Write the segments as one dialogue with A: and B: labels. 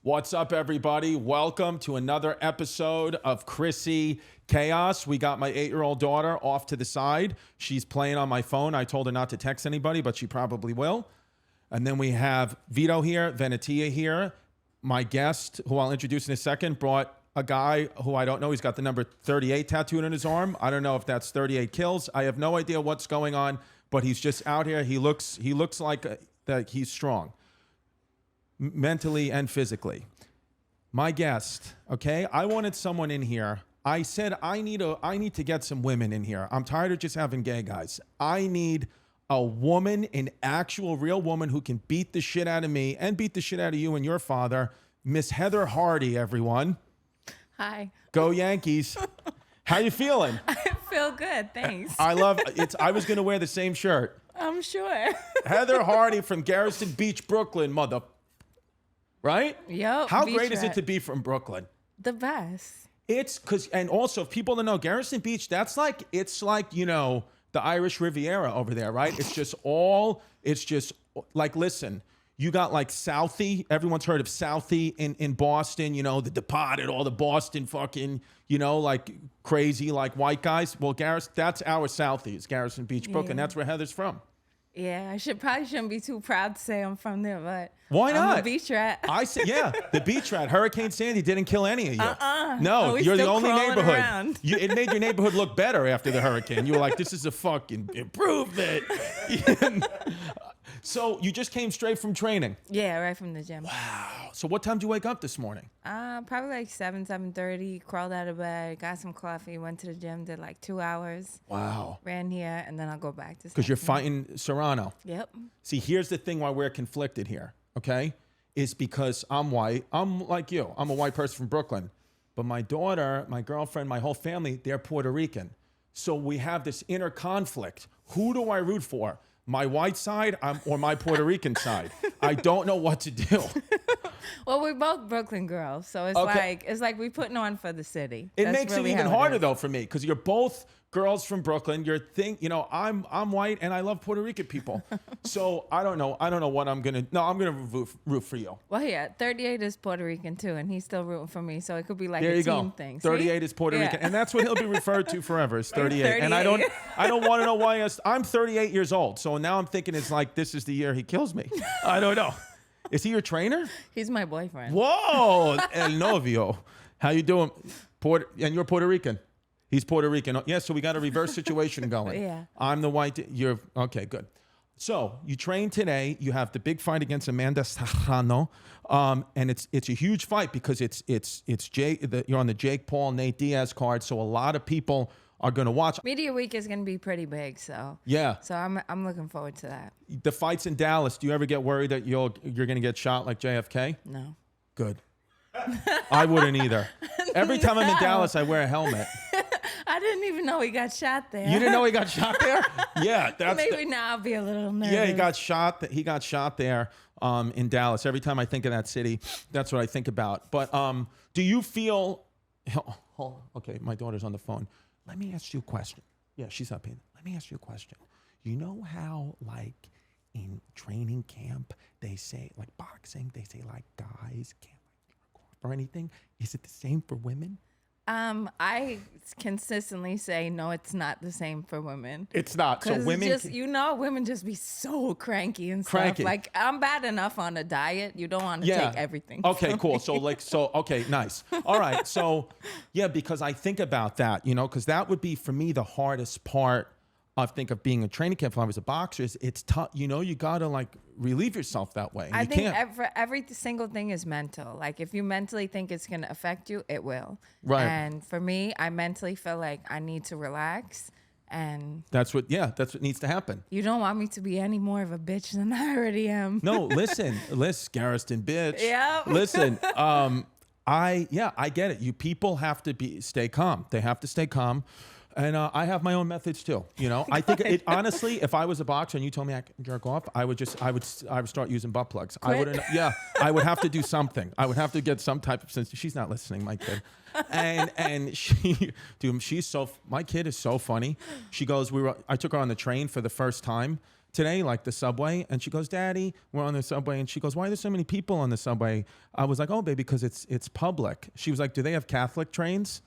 A: What's up, everybody? Welcome to another episode of Chrissy Chaos. We got my 8-year-old daughter off to the side. She's playing on my phone. I told her not to text anybody, but she probably will. And then we have Vito here, Venetia here. My guest, who I'll introduce in a second, brought a guy who I don't know. He's got the number 38 tattooed on his arm. I don't know if that's 38 kills. I have no idea what's going on, but he's just out here. He looks like that he's strong, mentally and physically. My guest, okay? I wanted someone in here. I said I need to get some women in here. I'm tired of just having gay guys. I need a woman, an actual real woman who can beat the shit out of me and beat the shit out of you and your father. Miss Heather Hardy, everyone.
B: Hi.
A: Go Yankees. How you feeling?
B: I feel good, thanks.
A: I love it. I was going to wear the same shirt.
B: I'm sure.
A: Heather Hardy from Garrison Beach, Brooklyn, mother. Right?
B: Yep.
A: How great is it to be from Brooklyn?
B: The best.
A: It's because, and also, if people don't know, Garrison Beach, it's like, you know, the Irish Riviera over there, right? It's just like, listen, you got like Southie. Everyone's heard of Southie in Boston, you know, the Departed, all the Boston fucking, you know, like crazy, like white guys. Well, that's our Southie. It's Garrison Beach, Brooklyn. That's where Heather's from.
B: Yeah, I shouldn't be too proud to say I'm from there, but
A: why not?
B: I'm a beach rat.
A: I said, yeah, the beach rat. Hurricane Sandy didn't kill any of you. No,
B: you're
A: the only neighborhood. It made your neighborhood look better after the hurricane. You were like, this is a fucking improvement. So you just came straight from training?
B: Yeah, right from the gym.
A: Wow. So what time did you wake up this morning?
B: Probably like 7:30. Crawled out of bed, got some coffee, went to the gym, did like 2 hours.
A: Wow.
B: Ran here, and then I'll go back to.
A: Because you're fighting Serrano.
B: Yep.
A: See, here's the thing why we're conflicted here, okay? Is because I'm white. I'm like you. I'm a white person from Brooklyn. But my daughter, my girlfriend, my whole family, they're Puerto Rican. So we have this inner conflict. Who do I root for? My white side or my Puerto Rican side? I don't know what to do.
B: Well, we're both Brooklyn girls, so it's like we're putting on for the city.
A: It makes it even harder though for me because you're both girls from Brooklyn. I'm white and I love Puerto Rican people. So I don't know what I'm gonna. No, I'm gonna root for you.
B: Well, yeah, 38 is Puerto Rican too, and he's still rooting for me. So it could be like
A: there
B: a
A: you
B: team
A: go.
B: thing.
A: 38 is Puerto Rican, and that's what he'll be referred to forever. Is 38. And I don't want to know why. I'm 38 years old, so now I'm thinking it's like this is the year he kills me. I don't know. Is he your trainer?
B: He's my boyfriend.
A: Whoa, el novio. How you doing? And you're Puerto Rican. He's Puerto Rican. Yeah, so we got a reverse situation going.
B: Yeah.
A: I'm the white. You're okay. Good. So you train today. You have the big fight against Amanda Serrano, and it's a huge fight because it's you're on the Jake Paul, Nate Diaz card. So a lot of people are going to watch.
B: Media Week is going to be pretty big, so
A: yeah.
B: So I'm looking forward to that.
A: The fight's in Dallas. Do you ever get worried that you're going to get shot like JFK?
B: No.
A: Good. I wouldn't either. Every time I'm in Dallas, I wear a helmet.
B: I didn't even know he got shot there.
A: You didn't know he got shot there? Yeah,
B: maybe now I'll be a little nervous.
A: Yeah, he got shot there in Dallas. Every time I think of that city, that's what I think about. But do you feel? Okay, my daughter's on the phone. Let me ask you a question. Yeah, she's up here. Let me ask you a question. You know how, like, in training camp, they say, like boxing, they say, like, guys can't like jerk off or anything? Is it the same for women?
B: I consistently say no, it's not the same for women.
A: It's not. So women,
B: women just be so cranky and stuff. Like I'm bad enough on a diet. You don't want to take everything.
A: Okay, cool. Okay, nice. All right. So yeah, because I think about that, you know, because that would be for me the hardest part. I think of being a training camp. If I was a boxer, it's tough. You know, you gotta like relieve yourself that way.
B: I think every single thing is mental. Like if you mentally think it's gonna affect you, it will.
A: Right.
B: And for me, I mentally feel like I need to relax, and
A: that's what needs to happen.
B: You don't want me to be any more of a bitch than I already am.
A: No, listen, Garrison, bitch.
B: Yeah.
A: Listen, I get it. You people have to stay calm. They have to stay calm. And I have my own methods too. You know, I think it honestly, if I was a boxer and you told me I could jerk off, I would start using butt plugs.
B: Quit?
A: I wouldn't. Yeah, I would have to do something. I would have to get some type of sense. She's not listening, my kid. And my kid is so funny. She goes, I took her on the train for the first time today, like the subway, and she goes, Daddy, we're on the subway, and she goes, why are there so many people on the subway? I was like, oh, baby, because it's public. She was like, do they have Catholic trains?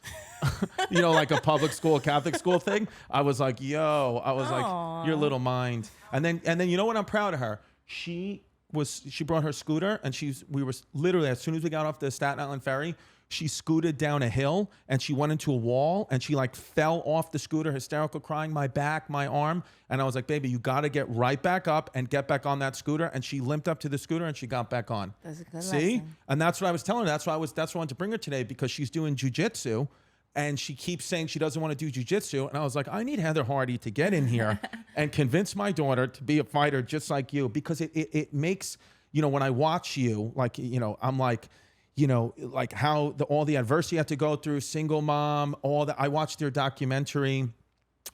A: You know, like a public school, Catholic school thing. I was like, yo, like, your little mind. And then you know what? I'm proud of her. She brought her scooter, and we were literally, as soon as we got off the Staten Island ferry, she scooted down a hill and she went into a wall and she like fell off the scooter, hysterical, crying, my back, my arm. And I was like, baby, you got to get right back up and get back on that scooter. And she limped up to the scooter and she got back on.
B: That's a good
A: See?
B: lesson.
A: And that's what I was telling her. That's why I wanted to bring her today, because she's doing jujitsu and she keeps saying she doesn't want to do jujitsu. And I was like, I need Heather Hardy to get in here and convince my daughter to be a fighter just like you, because it makes, you know, when I watch you, like, you know, I'm like, you know, like how all the adversity you have to go through, single mom, all that. I watched your documentary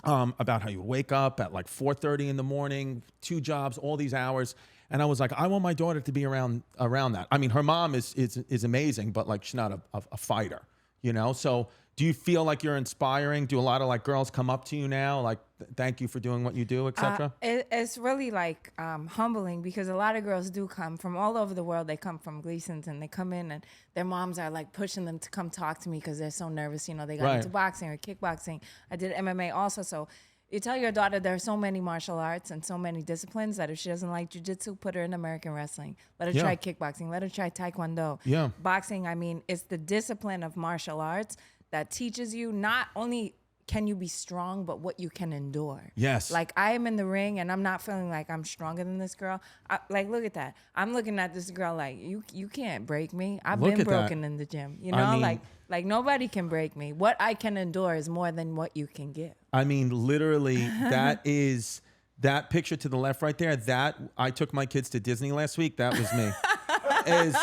A: about how you wake up at like 4:30 in the morning, 2 jobs, all these hours. And I was like, I want my daughter to be around that. I mean, her mom is amazing, but like she's not a fighter, you know? So do you feel like you're inspiring? Do a lot of like girls come up to you now, like, thank you for doing what you do, etc.?
B: It's really like humbling, because a lot of girls do come from all over the world. They come from Gleason's and they come in and their moms are like pushing them to come talk to me because they're so nervous. You know, they got into boxing or kickboxing. I did MMA also. So you tell your daughter there are so many martial arts and so many disciplines that if she doesn't like jiu-jitsu, put her in American wrestling. Let her try kickboxing. Let her try taekwondo.
A: Yeah.
B: Boxing, I mean, it's the discipline of martial arts that teaches you not only can you be strong, but what you can endure.
A: Yes.
B: Like, I am in the ring and I'm not feeling like I'm stronger than this girl. Like, look at that. I'm looking at this girl like, you can't break me. I've been broken in the gym. You know, I mean, like nobody can break me. What I can endure is more than what you can give. I
A: mean, literally, that picture to the left right there, that I took my kids to Disney last week. That was me. And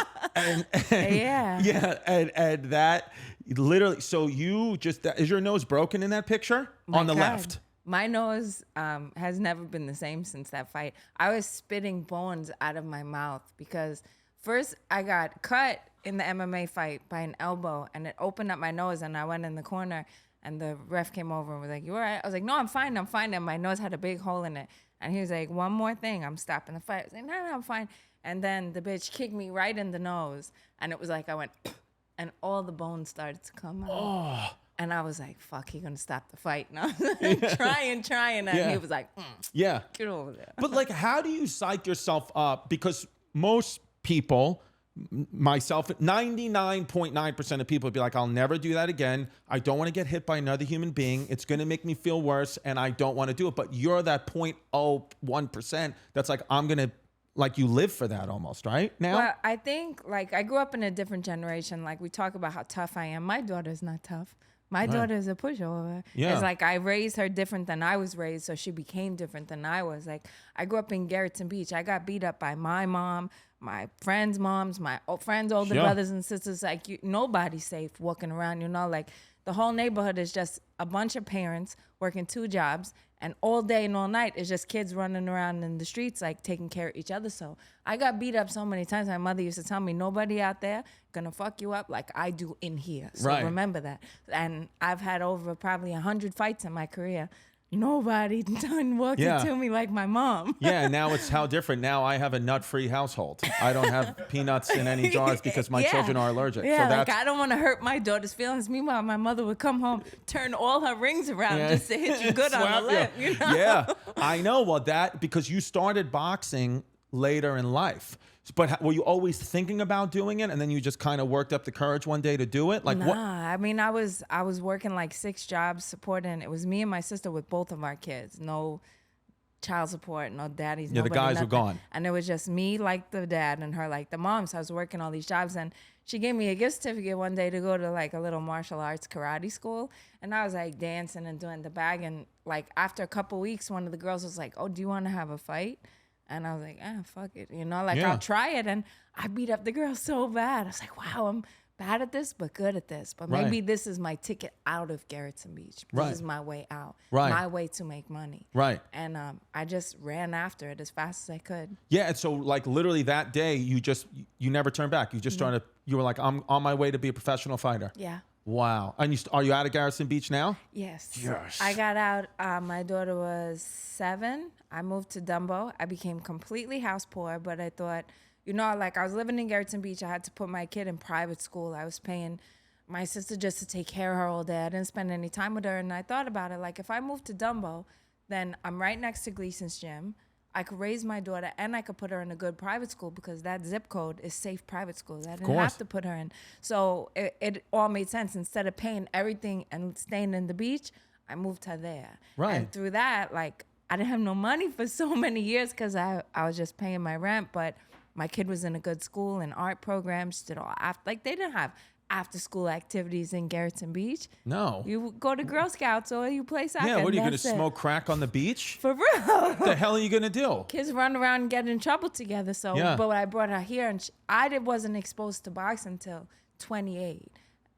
A: that literally, so you just, is your nose broken in that picture? On the left?
B: My nose has never been the same since that fight. I was spitting bones out of my mouth because first I got cut in the MMA fight by an elbow and it opened up my nose and I went in the corner and the ref came over and was like, you all right? I was like, no, I'm fine. And my nose had a big hole in it. And he was like, one more thing, I'm stopping the fight. I was like, no, I'm fine. And then the bitch kicked me right in the nose. And it was like I went, and all the bones started to come out. Oh. And I was like, fuck, he gonna stop the fight. And I was like, trying. And he was like, get over there.
A: But like, how do you psych yourself up? Because most people, myself, 99.9% of people would be like, I'll never do that again. I don't want to get hit by another human being. It's going to make me feel worse and I don't want to do it. But you're that 0.01% that's like, I'm going to, like, you live for that almost, right? Now?
B: Well, I think, like, I grew up in a different generation. Like, we talk about how tough I am. My daughter's not tough. My daughter is a pushover. Yeah. It's like I raised her different than I was raised, so she became different than I was. Like, I grew up in Garrettson Beach. I got beat up by my mom, my friends' moms, my friends' older brothers and sisters. Like, nobody's safe walking around, you know? Like, the whole neighborhood is just a bunch of parents working 2 jobs, and all day and all night is just kids running around in the streets, like, taking care of each other. So I got beat up so many times. My mother used to tell me, nobody out there gonna fuck you up like I do in here. So remember that. And I've had over probably 100 fights in my career. Nobody done walked to me like my mom.
A: Yeah, now it's how different. Now I have a nut-free household. I don't have peanuts in any jars because my children are allergic.
B: Yeah, so like I don't want to hurt my daughter's feelings. Meanwhile, my mother would come home, turn all her rings around just to hit you good on the lip. You know?
A: Yeah, I know. Well, because you started boxing later in life. But were you always thinking about doing it, and then you just kind of worked up the courage one day to do it? Like,
B: nah, I mean, I was working like 6 jobs supporting. It was me and my sister with both of our kids. No child support, no daddies.
A: Yeah, the guys were gone.
B: And it was just me like the dad and her like the mom. So I was working all these jobs, and she gave me a gift certificate one day to go to like a little martial arts karate school. And I was like dancing and doing the bag. And like after a couple weeks, one of the girls was like, oh, do you want to have a fight? And I was like, fuck it. You know, like I'll try it. And I beat up the girl so bad. I was like, wow, I'm bad at this, but good at this. But maybe this is my ticket out of Garrettson Beach. This is my way out. My way to make money.
A: Right.
B: And I just ran after it as fast as I could.
A: Yeah. And so like literally that day, you never turned back. You just started, you were like, I'm on my way to be a professional fighter.
B: Yeah.
A: Wow. And are you out of Garrison Beach now?
B: Yes.
A: Yes.
B: I got out. My daughter was 7. I moved to Dumbo. I became completely house poor, but I thought, like I was living in Garrison Beach. I had to put my kid in private school. I was paying my sister just to take care of her all day. I didn't spend any time with her. And I thought about it. Like, if I moved to Dumbo, then I'm right next to Gleason's gym. I could raise my daughter and I could put her in a good private school because that zip code is safe private school. I didn't have to put her in. So it all made sense. Instead of paying everything and staying in the beach, I moved her there.
A: Right.
B: And through that, like, I didn't have no money for so many years because I was just paying my rent. But my kid was in a good school and art programs, did all after. Like, they didn't have after-school activities in Garrison Beach.
A: No.
B: You go to Girl Scouts or you play soccer.
A: Yeah, what are you going to smoke crack on the beach?
B: For real.
A: What the hell are you going to do?
B: Kids run around and get in trouble together. So, But when I brought her here, and I wasn't exposed to boxing until 28.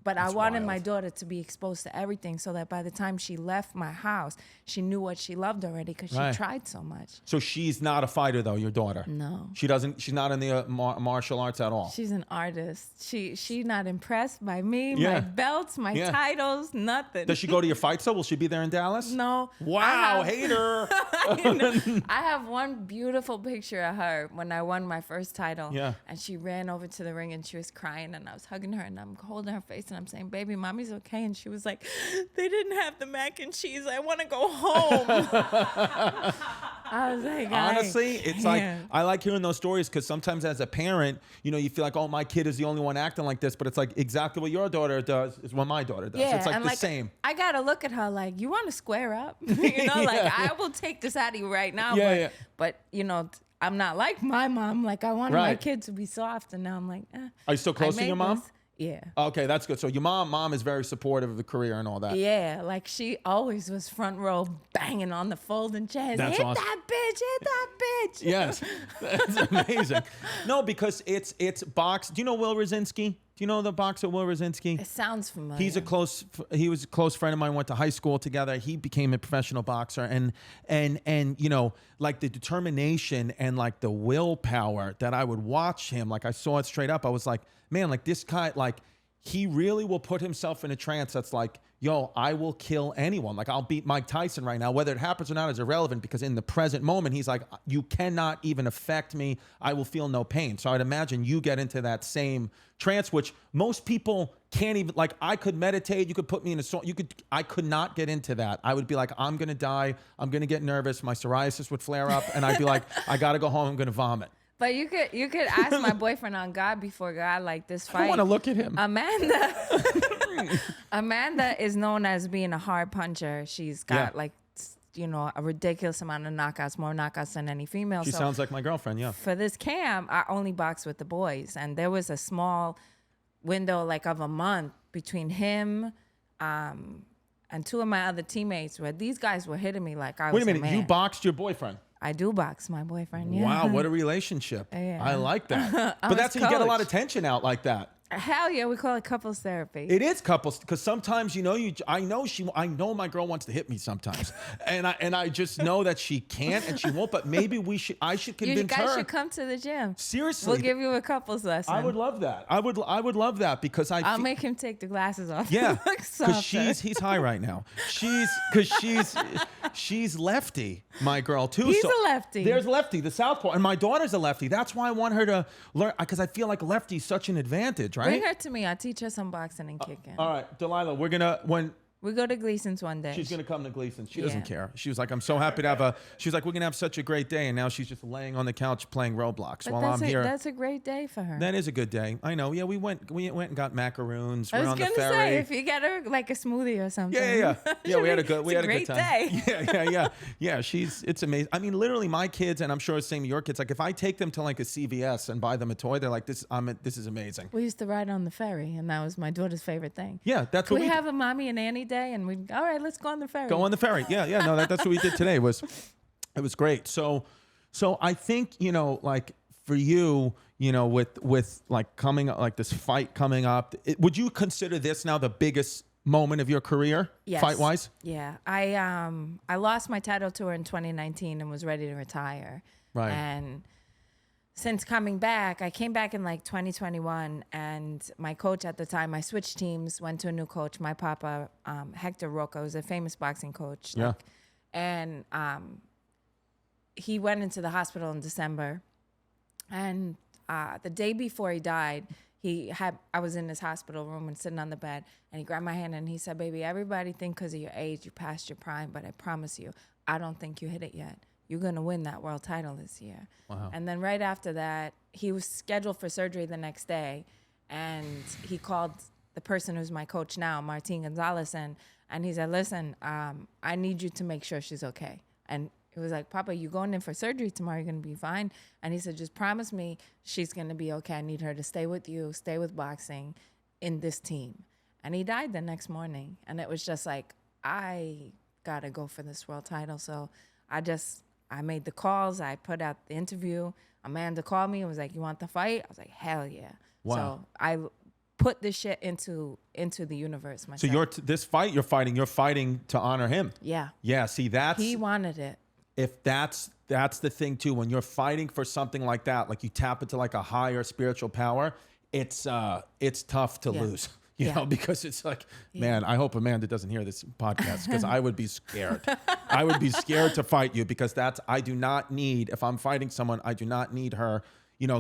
B: But I wanted my daughter to be exposed to everything so that by the time she left my house, she knew what she loved already because she tried so much.
A: So she's not a fighter, though, your daughter?
B: No.
A: She's not in the martial arts at all?
B: She's an artist. She's not impressed by me, my belts, my titles, nothing.
A: Does she go to your fights, though? Will she be there in Dallas?
B: No.
A: Wow, hater.
B: I have one beautiful picture of her when I won my first title.
A: Yeah.
B: And she ran over to the ring and she was crying and I was hugging her and I'm holding her face and I'm saying, baby, mommy's okay. And she was like, they didn't have the mac and cheese. I want to go home. I was like,
A: honestly, it's like, I like hearing those stories because sometimes as a parent, you feel like, oh, my kid is the only one acting like this. But it's like exactly what your daughter does is what my daughter does.
B: Yeah,
A: it's like
B: and
A: the same. I
B: got to look at her like, you want to square up? Like I will take this out of you right now. But I'm not like my mom. Like I wanted my kid to be soft. And now I'm like,
A: Are you still close to your mom?
B: Yeah.
A: Okay, that's good. So your mom is very supportive of the career and all that.
B: Yeah, like she always was front row banging on the folding chairs. Hit that bitch.
A: Yes, that's amazing. No, because it's box. Do you know Will Rosinski? Do you know the boxer Will Rosinski?
B: It sounds familiar.
A: He was a close friend of mine. Went to high school together. He became a professional boxer, and like the determination and like the willpower that I would watch him. Like I saw it straight up. I was like, man, like this guy, like he really will put himself in a trance that's like, yo, I will kill anyone. Like I'll beat Mike Tyson right now. Whether it happens or not is irrelevant because in the present moment, he's like, you cannot even affect me. I will feel no pain. So I'd imagine you get into that same trance, which most people can't even, like I could meditate. You could put me in a song. I could not get into that. I would be like, I'm going to die. I'm going to get nervous. My psoriasis would flare up and I'd be like, I got to go home. I'm going to vomit.
B: But you could ask my boyfriend on God before God, like this fight.
A: I want to look at him.
B: Amanda is known as being a hard puncher. She's got a ridiculous amount of knockouts, more knockouts than any female.
A: She sounds like my girlfriend, yeah.
B: For this camp, I only boxed with the boys. And there was a small window like of a month between him and 2 of my other teammates where these guys were hitting me like I was a man.
A: Wait a minute, you boxed your boyfriend?
B: I do box my boyfriend, yeah.
A: Wow, what a relationship.
B: Yeah.
A: I like that. But that's how you get a lot of tension out like that.
B: Hell yeah, we call it couples therapy.
A: It is couples because sometimes I know my girl wants to hit me sometimes, and I just know that she can't and she won't. But maybe I should convince her.
B: You guys should come to the gym.
A: Seriously,
B: we'll give you a couples lesson.
A: I would love that. I would love that because
B: I'll make him take the glasses off.
A: Yeah, because he's high right now. She's lefty, my girl too.
B: He's a lefty.
A: There's lefty, the southpaw, and my daughter's a lefty. That's why I want her to learn because I feel like lefty's such an advantage, right?
B: Bring her to me. I'll teach her some boxing and kicking.
A: All right, Delilah,
B: we go to Gleason's one day.
A: She's going to come to Gleason's. She doesn't care. She was like, I'm so happy to have we're going to have such a great day. And now she's just laying on the couch playing Roblox while I'm here.
B: That's a great day for her.
A: That is a good day. I know. Yeah, we went and got macaroons.
B: I was
A: on the
B: going to
A: ferry.
B: say, if you get her like a smoothie or something.
A: Yeah, we had a good time.
B: Day.
A: Yeah, it's amazing. I mean, literally my kids, and I'm sure it's the same with your kids, like if I take them to like a CVS and buy them a toy, they're like, this is amazing.
B: We used to ride on the ferry and that was my daughter's favorite thing.
A: Yeah, that's what
B: we have a mommy and Annie day and all right, let's go on the ferry.
A: Go on the ferry. Yeah. No, that's what we did today. It was great. So I think, like for you, with like coming up, like this fight coming up, would you consider this now the biggest moment of your career, fight-wise?
B: Yeah. I lost my title to her in 2019 and was ready to retire.
A: Right.
B: And since coming back, I came back in like 2021, and my coach at the time, I switched teams, went to a new coach. My papa, Hector Roca, was a famous boxing coach.
A: Yeah.
B: And he went into the hospital in December, and the day before he died, I was in his hospital room and sitting on the bed, and he grabbed my hand and he said, "Baby, everybody think because of your age you passed your prime, but I promise you, I don't think you hit it yet. You're going to win that world title this year."
A: Wow.
B: And then right after that, he was scheduled for surgery the next day, and he called the person who's my coach now, Martin Gonzalez, and he said, "Listen, I need you to make sure she's okay." And it was like, "Papa, you going in for surgery tomorrow, you're going to be fine." And he said, "Just promise me she's going to be okay. I need her to stay with you, stay with boxing in this team." And he died the next morning. And it was just like, I got to go for this world title. So I made the calls. I put out the interview. Amanda called me and was like, "You want the fight?" I was like, "Hell yeah."
A: Wow.
B: So I put this shit into the universe myself.
A: So this fight you're fighting to honor him.
B: Yeah.
A: Yeah, see,
B: He wanted it.
A: if that's the thing too, when you're fighting for something like that, like you tap into like a higher spiritual power, it's tough to lose. You know, because it's like, man, I hope Amanda doesn't hear this podcast, because I would be scared. I would be scared to fight you, because I do not need, if I'm fighting someone, I do not need her,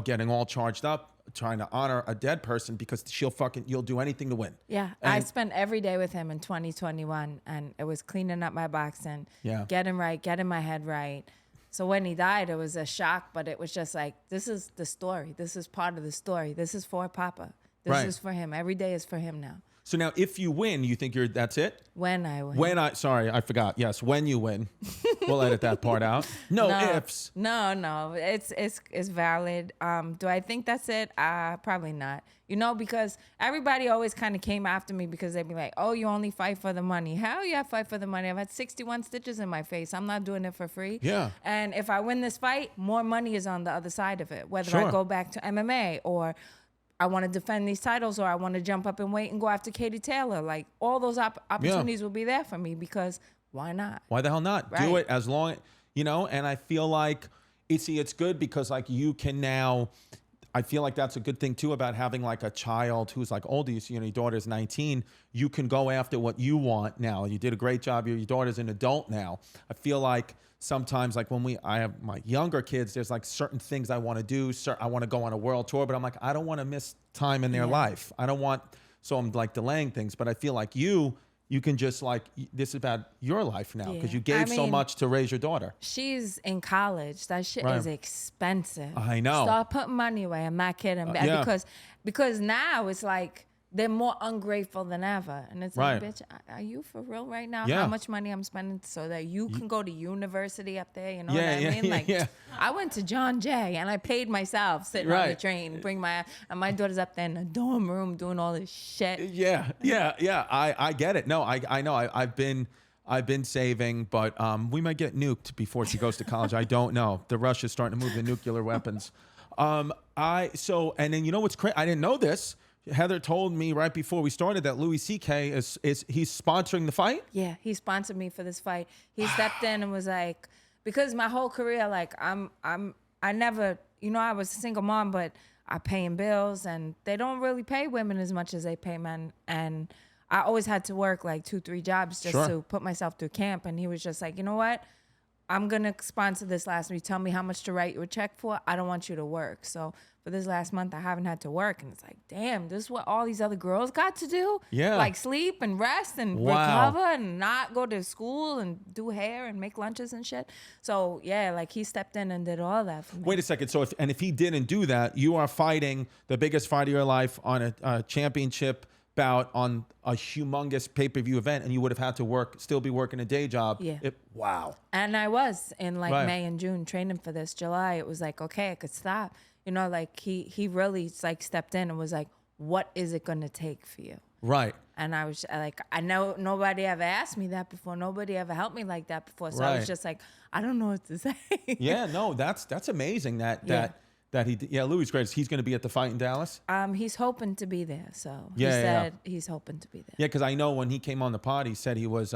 A: getting all charged up, trying to honor a dead person, because you'll do anything to win.
B: Yeah. I spent every day with him in 2021, and it was cleaning up my boxing, getting my head right. So when he died, it was a shock, but it was just like, this is the story. This is part of the story. This is for Papa. This is for him. Every day is for him now. So
A: now, if you win, you think that's it?
B: When I win.
A: Sorry, I forgot. Yes, when you win. We'll edit that part out. No ifs.
B: No. It's valid. Do I think that's it? Probably not. Because everybody always kind of came after me because they'd be like, "Oh, you only fight for the money." Hell yeah, I fight for the money. I've had 61 stitches in my face. I'm not doing it for free.
A: Yeah.
B: And if I win this fight, more money is on the other side of it. Whether I go back to MMA, or I want to defend these titles, or I want to jump up and wait and go after Katie Taylor. Like, all those opportunities will be there for me, because why not?
A: Why the hell not?
B: Right.
A: Do it as long, and I feel like, it's good because like you can now, I feel like that's a good thing too about having like a child who's like older. Your daughter's 19. You can go after what you want now. You did a great job. Your daughter's an adult now. I feel like sometimes, like when I have my younger kids, there's like certain things I want to do. I want to go on a world tour, but I'm like, I don't want to miss time in their life. So I'm like delaying things. But I feel like you can just like, this is about your life now, because you gave so much to raise your daughter.
B: She's in college. That shit is expensive.
A: I know.
B: Start putting money away. I'm not kidding. Because now it's like, they're more ungrateful than ever. And it's like, bitch, are you for real right now?
A: Yeah.
B: How much money I'm spending so that you can go to university up there? You know what I mean? Like, I went to John Jay and I paid myself sitting on the train, and my daughter's up there in the dorm room doing all this shit.
A: Yeah. I get it. No, I know. I've been saving, but we might get nuked before she goes to college. I don't know. The Russia's starting to move the nuclear weapons. And then what's crazy? I didn't know this. Heather told me right before we started that Louis C.K. he's sponsoring the fight.
B: Yeah, he sponsored me for this fight. He stepped in and was like, because my whole career, like I never, I was a single mom, but I'm paying bills, and they don't really pay women as much as they pay men. And I always had to work like 2-3 jobs just to put myself through camp. And he was just like, you know what? I'm going to sponsor this last week. Tell me how much to write you a check for. I don't want you to work. So for this last month, I haven't had to work. And it's like, damn, this is what all these other girls got to do?
A: Yeah.
B: Like sleep and rest and recover and not go to school and do hair and make lunches and shit. So yeah, like he stepped in and did all that for me.
A: Wait a second. So if he didn't do that, you are fighting the biggest fight of your life on a championship bout on a humongous pay-per-view event, and you would have had to still be working a day job.
B: Yeah.
A: Wow.
B: And I was in like May and June training for this. July, it was like, okay, I could stop. Like he really like stepped in and was like, what is it going to take for you?
A: Right.
B: And I was like, I know nobody ever asked me that before. Nobody ever helped me like that before. So I was just like, I don't know what to say.
A: Yeah, no, that's amazing that he, Louis great. He's going to be at the fight in Dallas.
B: He's hoping to be there. So he said he's hoping to be there.
A: Yeah, because I know when he came on the pod, he said he was,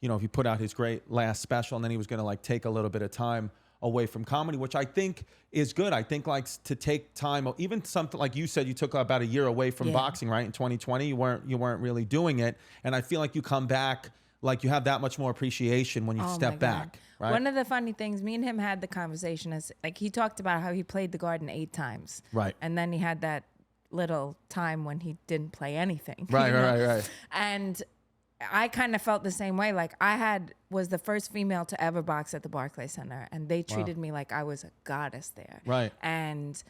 A: he put out his great last special, and then he was going to like take a little bit of time away from comedy, which I think is good. I think like to take time, even something like you said, you took about a year away from boxing, right? In 2020, you weren't really doing it. And I feel like you come back, like you have that much more appreciation when you step back. Right?
B: One of the funny things, me and him had the conversation is like he talked about how he played the Garden 8 times.
A: Right.
B: And then he had that little time when he didn't play anything.
A: Right, right.
B: And I kind of felt the same way. Like was the first female to ever box at the Barclays Center, and they treated me like I was a goddess there.
A: Right.
B: And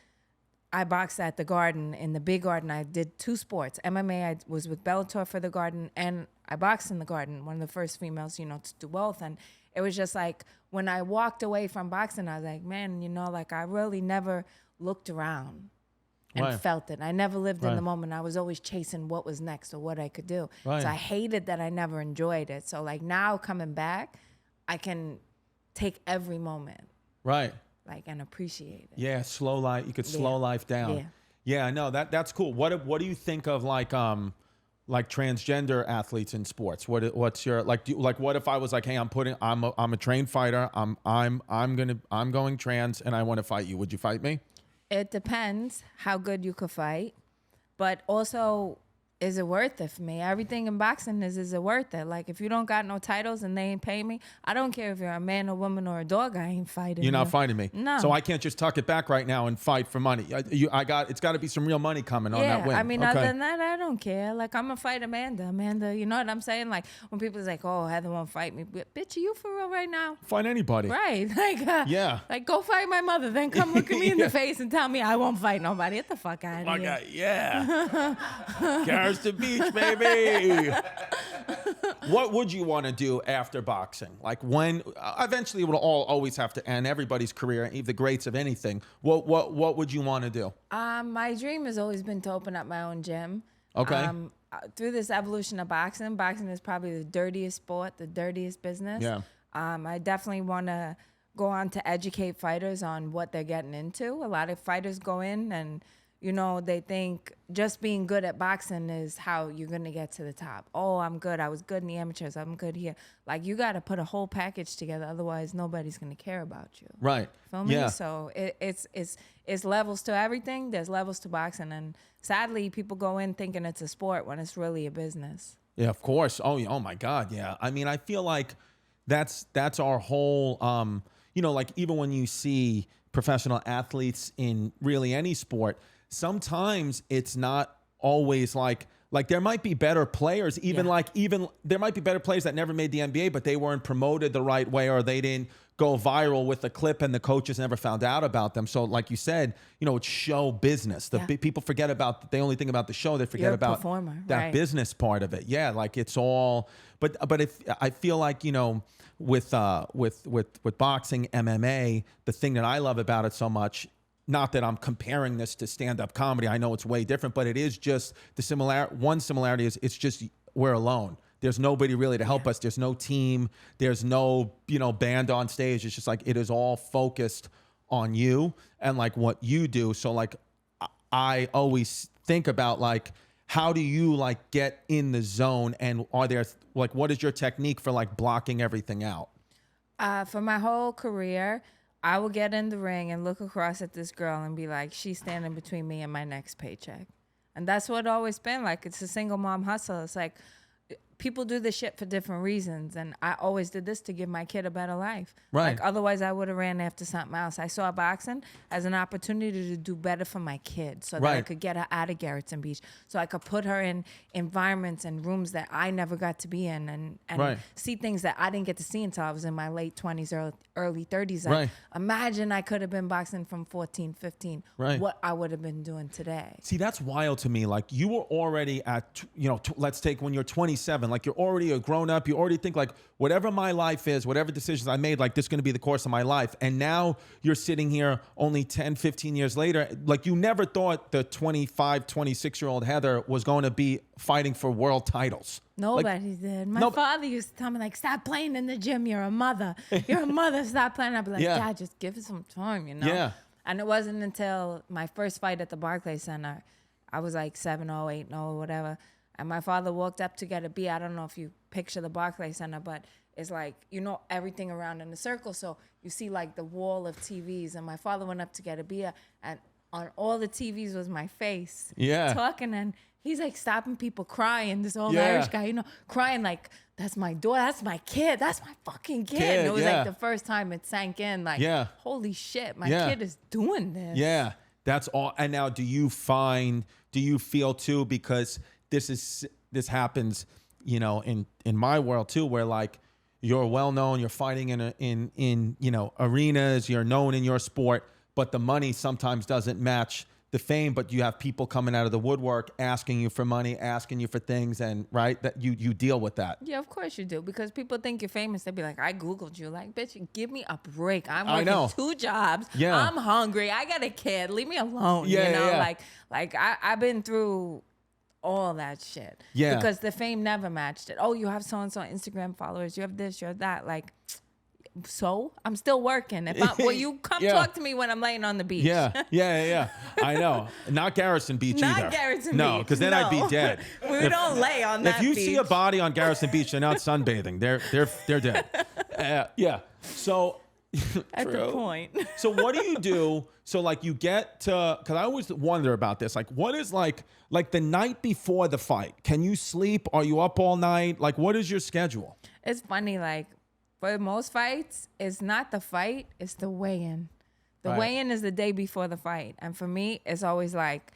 B: I boxed at the Garden. In the big Garden, I did 2 sports. MMA, I was with Bellator for the Garden, and I boxed in the Garden, one of the first females, to do both. And it was just like, when I walked away from boxing, I was like, man, like I really never looked around and felt it. I never lived in the moment. I was always chasing what was next or what I could do. So I hated that I never enjoyed it. So like now coming back, I can take every moment.
A: Right.
B: Like, and appreciate it.
A: Yeah, slow life. You could slow life down. Yeah, no, that's cool. What do you think of like transgender athletes in sports? What's your what if I was like, hey, I'm a trained fighter. I'm going trans and I want to fight you. Would you fight me?
B: It depends how good you could fight, but also, is it worth it for me? Everything in boxing is it worth it? Like, if you don't got no titles and they ain't paying me, I don't care if you're a man, a woman, or a dog, I ain't fighting you.
A: You're not fighting me.
B: No.
A: So I can't just tuck it back right now and fight for money. It's got to be some real money coming on that win.
B: I mean, other than that, I don't care. Like, I'm going to fight Amanda, you know what I'm saying? Like, when people's like, oh, Heather won't fight me. Bitch, are you for real right now?
A: Fight anybody.
B: Right. Like, like, go fight my mother, then come look at me in the face and tell me I won't fight nobody. Get the fuck out of here.
A: Yeah. Carrollton Beach, baby. What would you want to do after boxing? Like, when eventually it will always have to end, everybody's career, even the greats of anything. What would you want to do?
B: My dream has always been to open up my own gym.
A: Okay.
B: Through this evolution of boxing is probably the dirtiest sport, the dirtiest business.
A: Yeah.
B: I definitely want to go on to educate fighters on what they're getting into. A lot of fighters go in and they think just being good at boxing is how you're going to get to the top. Oh, I'm good. I was good in the amateurs. I'm good here. Like, you got to put a whole package together. Otherwise, nobody's going to care about you.
A: Right.
B: Feel me? So it's levels to everything. There's levels to boxing. And sadly, people go in thinking it's a sport when it's really a business.
A: Yeah, of course. Oh my God. Yeah. I mean, I feel like that's our whole, like even when you see professional athletes in really any sport, sometimes it's not always like there might be better players, even there might be better players that never made the NBA, but they weren't promoted the right way, or they didn't go viral with a clip and the coaches never found out about them. So like you said, it's show business. People forget about, they only think about the show. They forget about
B: performer,
A: that business part of it. Yeah. Like it's all, but if I feel like, with boxing, MMA, the thing that I love about it so much, not that I'm comparing this to stand-up comedy. I know it's way different, but it is just one similarity is it's just we're alone. There's nobody really to help us. There's no team. There's no, band on stage. It's just like it is all focused on you and like what you do. So like I always think about like, how do you like get in the zone, and are there like, what is your technique for like blocking everything out?
B: For my whole career, I will get in the ring and look across at this girl and be like, she's standing between me and my next paycheck. And that's what it's always been like. It's a single mom hustle. It's like, people do this shit for different reasons, and I always did this to give my kid a better life.
A: Right.
B: Like, otherwise I would have ran after something else. I saw boxing as an opportunity to do better for my kid, so that I could get her out of Garrettson Beach, so I could put her in environments and rooms that I never got to be in, and see things that I didn't get to see until I was in my late 20s or early 30s. Like, imagine I could have been boxing from 14, 15, what I would have been doing today.
A: See, that's wild to me. Like, you were already at, let's take when you're 27, like you're already a grown up. You already think like, whatever my life is, whatever decisions I made, like this is going to be the course of my life. And now you're sitting here only 10, 15 years later. Like, you never thought the 25, 26-year-old Heather was going to be fighting for world titles.
B: Nobody did. My father used to tell me, like, stop playing in the gym. You're a mother. You're a mother. Stop playing. I'd be like, Dad, just give it some time,
A: Yeah.
B: And it wasn't until my first fight at the Barclays Center, I was like 7-0, 8-0, whatever. And my father walked up to get a beer. I don't know if you picture the Barclays Center, but it's like, everything around in a circle. So you see like the wall of TVs. And my father went up to get a beer, and on all the TVs was my face.
A: Yeah.
B: Talking, and he's like stopping people crying. This old Irish guy, crying like, that's my daughter, that's my kid, that's my fucking kid. And it was like the first time it sank in, like, holy shit, my kid is doing this.
A: Yeah, that's all. And now do you feel too, because this happens, in my world too, where like you're well known, you're fighting in arenas, you're known in your sport, but the money sometimes doesn't match the fame, but you have people coming out of the woodwork asking you for money, asking you for things, and right, that you deal with that.
B: Yeah, of course you do, because people think you're famous. They'll be like, I Googled you. Like, bitch, give me a break. I'm working 2 jobs. Yeah. I'm hungry. I got a kid. Leave me alone.
A: Yeah.
B: Like I've been through all that shit.
A: Yeah.
B: Because the fame never matched it. Oh, you have so-and-so Instagram followers. You have this, you have that. Like, so I'm still working. You come talk to me when I'm laying on the beach.
A: Yeah. I know. Not Garrison Beach either.
B: Not Garrison Beach.
A: No, because then I'd be dead.
B: We don't lay on that beach.
A: If you see a body on Garrison Beach, they're not sunbathing. They're dead. Yeah. So
B: at the point.
A: So what do you do? So like you get to, because I always wonder about this. Like what is like the night before the fight? Can you sleep? Are you up all night? Like what is your schedule?
B: It's funny, like, for most fights, it's not the fight, it's the weigh-in. The weigh-in is the day before the fight. And for me, it's always like,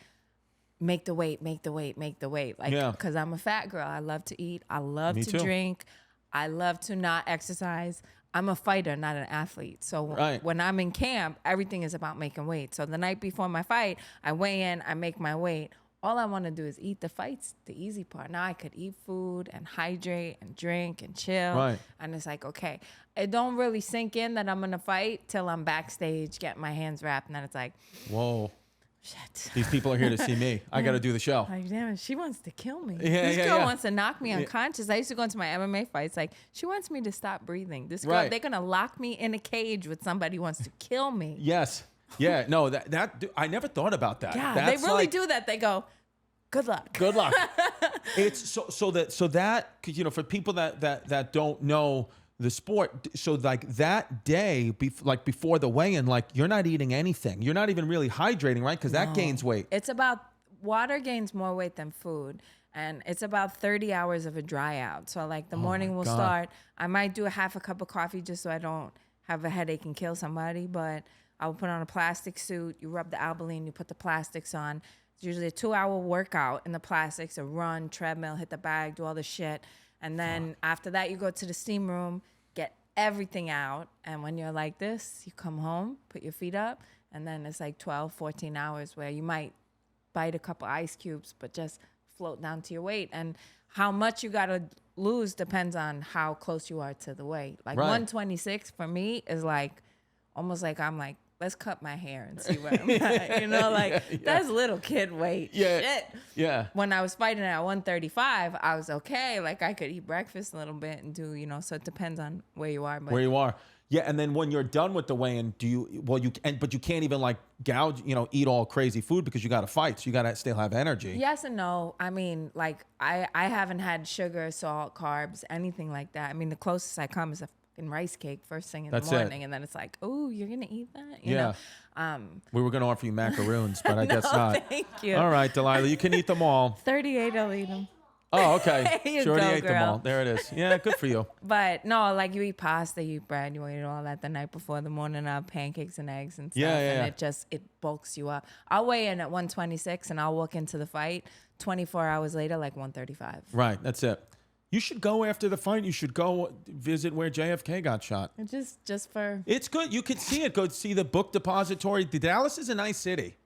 B: make the weight. Like, because I'm a fat girl. I love to eat. I love to drink. I love to not exercise. I'm a fighter, not an athlete. So when I'm in camp, everything is about making weight. So the night before my fight, I weigh in, I make my weight. All I want to do is eat. The fight's the easy part. Now I could eat food and hydrate and drink and chill.
A: Right.
B: And it's like, okay. It don't really sink in that I'm going to fight till I'm backstage, getting my hands wrapped. And then it's like,
A: whoa.
B: Shit.
A: These people are here to see me. I got to do the show.
B: Like, damn it, she wants to kill me.
A: This
B: girl wants to knock me unconscious. I used to go into my MMA fights. Like, she wants me to stop breathing. This girl, they're going to lock me in a cage with somebody who wants to kill me.
A: Yes. Yeah, no, that I never thought about that.
B: Yeah, they really do that. They go, good luck.
A: Good luck. It's so that for people that don't know the sport, so like that day, before the weigh-in, like you're not eating anything. You're not even really hydrating, right? Because that gains weight.
B: It's about water gains more weight than food. And it's about 30 hours of a dry out. So like the morning will start. I might do a half a cup of coffee just so I don't have a headache and kill somebody, but I'll put on a plastic suit. You rub the Albolene, you put the plastics on. It's usually a 2-hour workout in the plastics, a run, treadmill, hit the bag, do all the shit. And then after that, you go to the steam room, get everything out. And when you're like this, you come home, put your feet up, and then it's like 12, 14 hours where you might bite a couple ice cubes, but just float down to your weight. And how much you got to lose depends on how close you are to the weight. Like 126 for me is like, almost like I'm like, let's cut my hair and see where I'm at. That's little kid weight. Shit.
A: Yeah.
B: When I was fighting at 135, I was okay. Like I could eat breakfast a little bit and do, so it depends on where you are. But
A: where you are. Yeah, and then when you're done with the weigh-in, but you can't even like gouge, eat all crazy food because you got to fight. So you got to still have energy.
B: Yes and no. I mean, like I haven't had sugar, salt, carbs, anything like that. I mean, the closest I come is a fucking rice cake first thing in the morning, and then it's like, oh, you're gonna eat that? You know?
A: We were gonna offer you macaroons, but I guess not.
B: Thank you.
A: All right, Delilah, you can eat them all.
B: 38, I'll eat them.
A: Oh, okay. She already ate them
B: girl.
A: all. There it is. Yeah, good for you.
B: But no, like you eat pasta, you eat bread, you eat all that the night before, the morning of pancakes and eggs and stuff, and it bulks you up. I'll weigh in at 126 and I'll walk into the fight 24 hours later like 135.
A: Right, that's it. You should go after the fight. You should go visit where JFK got shot.
B: Just for...
A: It's good. You could see it. Go see the book depository. Dallas is a nice city.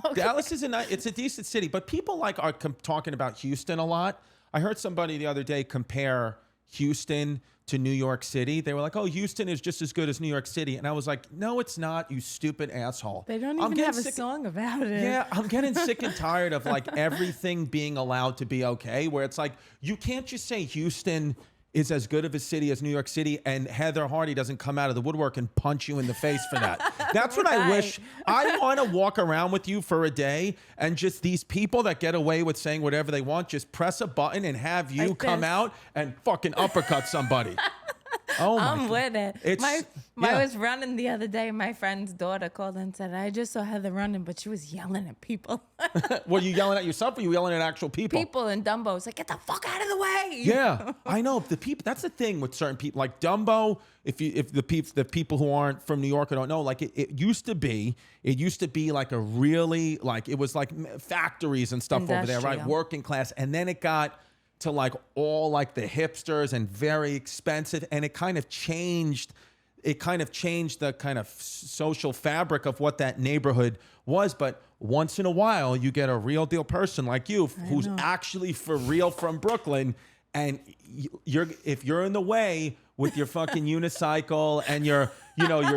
A: Okay. Dallas is it's a decent city, but people are talking about Houston a lot. I heard somebody the other day compare Houston to New York City. They were like, oh, Houston is just as good as New York City. And I was like, no, it's not, you stupid asshole.
B: They don't even have a song about it.
A: Yeah, I'm getting sick and tired of like everything being allowed to be okay, where it's like, you can't just say Houston is as good of a city as New York City, and Heather Hardy doesn't come out of the woodwork and punch you in the face for that. That's what I wish. I want to walk around with you for a day, and just these people that get away with saying whatever they want, just press a button and have you come out and fucking uppercut somebody. Oh my
B: I'm with it. I
A: yeah.
B: was running the other day. My friend's daughter called and said, I just saw Heather running, but she was yelling at people.
A: Were you yelling at yourself or you yelling at actual people?
B: People in Dumbo. It's like, get the fuck out of the way.
A: Yeah, I know. The people. That's the thing with certain people. Like Dumbo, if the people who aren't from New York or don't know, like it used to be like a really, like, it was like factories and stuff over there, right? Working class. And then it got to like all like the hipsters and very expensive, and it kind of changed the kind of social fabric of what that neighborhood was. But once in a while you get a real deal person like you who's actually for real from Brooklyn, and if you're in the way with your fucking unicycle and your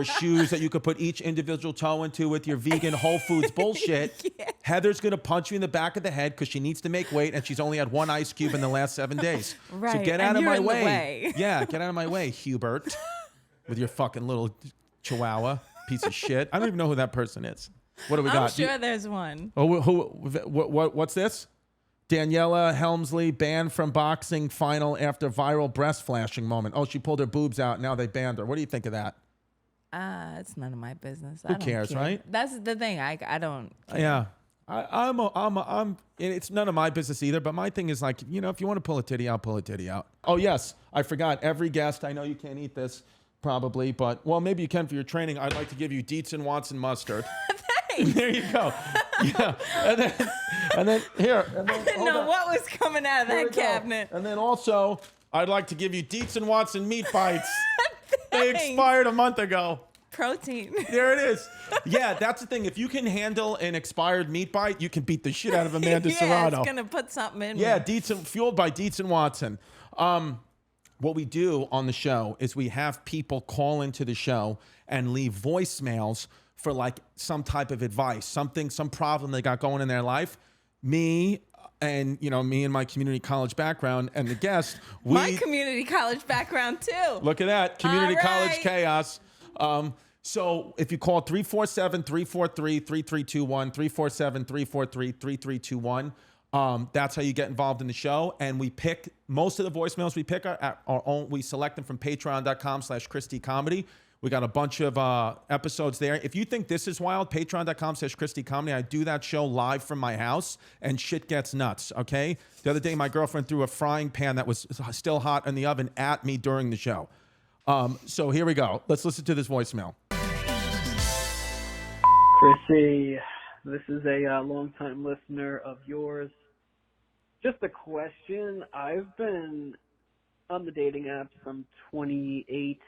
A: shoes that you could put each individual toe into with your vegan Whole Foods bullshit, yeah. Heather's going to punch you in the back of the head because she needs to make weight, and she's only had one ice cube in the last 7 days.
B: Right.
A: So get out of my way. Yeah, get out of my way, Hubert, with your fucking little chihuahua piece of shit. I don't even know who that person is. What do we got?
B: I'm sure there's one.
A: Oh, what's this? Daniela Helmsley banned from boxing final after viral breast flashing moment. Oh, she pulled her boobs out. Now they banned her. What do you think of that?
B: It's none of my business.
A: Who cares, right?
B: That's the thing. I don't care.
A: Yeah. I'm it's none of my business either, but my thing is like, if you want to pull a titty out, pull a titty out. Oh, yes. I forgot. Every guest, I know you can't eat this probably, but well, maybe you can for your training. I'd like to give you Dietz and Watson mustard. There you go. Yeah. And then here. And then,
B: I didn't know what was coming out of that cabinet.
A: And then also, I'd like to give you Dietz and Watson meat bites. They expired a month ago.
B: Protein.
A: There it is. Yeah, that's the thing. If you can handle an expired meat bite, you can beat the shit out of Amanda Serrano.
B: It's going to put something in
A: Yeah,
B: me.
A: fueled by Dietz and Watson. What we do on the show is we have people call into the show and leave voicemails for like some type of advice, some problem they got going in their life. Me and my community college background and the guest.
B: My community college background too.
A: Look at that. Community college chaos. So if you call 347-343-3321, 347-343-3321, that's how you get involved in the show. And we pick most of the voicemails we pick are our own. We select them from patreon.com/ChristyComedy. We got a bunch of episodes there. If you think this is wild, patreon.com/ChristyComedy. I do that show live from my house, and shit gets nuts, okay? The other day, my girlfriend threw a frying pan that was still hot in the oven at me during the show. So here we go. Let's listen to this voicemail.
C: Chrissy, this is a longtime listener of yours. Just a question. I've been on the dating apps. I'm 28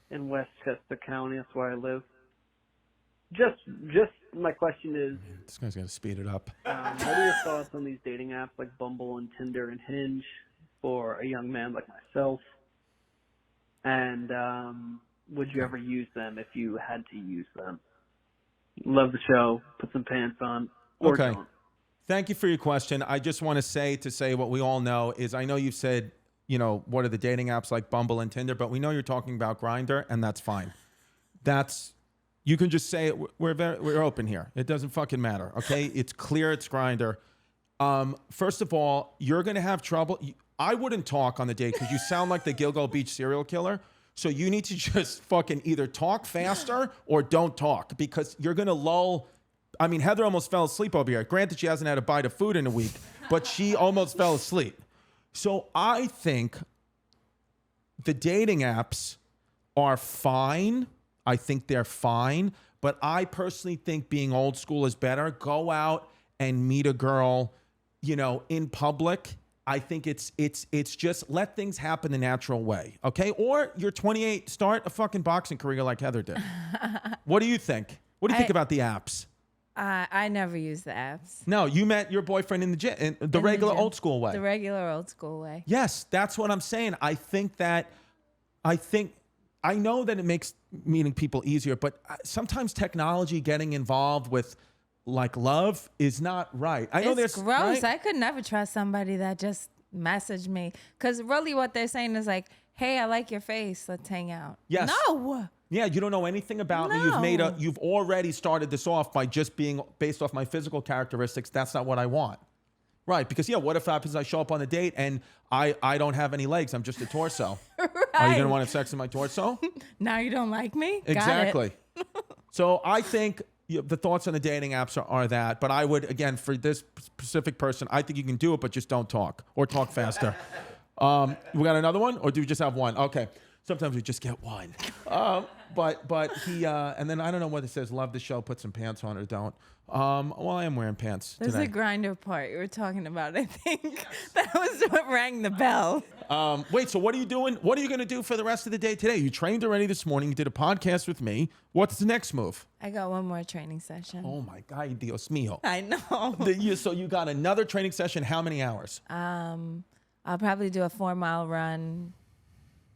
C: in Westchester County. That's where I live. Just my question is,
A: this guy's got to speed it up.
C: What are your thoughts on these dating apps like Bumble and Tinder and Hinge for a young man like myself? And would you ever use them if you had to use them? Love the show. Put some pants on. Or
A: okay.
C: Don't.
A: Thank you for your question. I just want to say what we all know is, I know you've said, what are the dating apps like Bumble and Tinder, but we know you're talking about Grindr, and that's fine. You can just say it. We're open here. It doesn't fucking matter, okay? It's clear it's Grindr. First of all, you're going to have trouble. I wouldn't talk on the date because you sound like the Gilgo Beach serial killer. So you need to just fucking either talk faster or don't talk, because you're going to lull. I mean, Heather almost fell asleep over here. Granted, she hasn't had a bite of food in a week, but she almost fell asleep. So I think the dating apps are fine. I think they're fine. But I personally think being old school is better. Go out and meet a girl, in public. I think it's just let things happen the natural way, okay? Or you're 28, start a fucking boxing career like Heather did. What do you think? What do you think about the apps?
B: I never use the apps.
A: No, you met your boyfriend in the gym, in the regular old school way.
B: The regular old school way.
A: Yes, that's what I'm saying. I know that it makes meeting people easier, but sometimes technology getting involved with like love is not right. I know
B: it's
A: there's
B: gross.
A: Right?
B: I could never trust somebody that just message me. Because really what they're saying is like, hey, I like your face. Let's hang out.
A: Yes.
B: No.
A: Yeah, you don't know anything about me. You've already started this off by just being based off my physical characteristics. That's not what I want. Right, because what if happens I show up on a date and I don't have any legs, I'm just a torso. Right. Are you going to want to have sex in my torso?
B: Now you don't like me?
A: Exactly. So I think the thoughts on the dating apps are that, but I would, again, for this specific person, I think you can do it, but just don't talk or talk faster. We got another one, or do we just have one? Okay. Sometimes we just get one. But he, and then I don't know whether it says love the show, put some pants on or don't. Well, I am wearing pants
B: There's
A: today.
B: a grinder part you were talking about, I think. That was what rang the bell.
A: Wait, so what are you doing? What are you going to do for the rest of the day today? You trained already this morning. You did a podcast with me. What's the next move?
B: I got one more training session.
A: Oh, my God, Dios mío.
B: I know.
A: So you got another training session. How many hours?
B: I'll probably do a 4-mile run.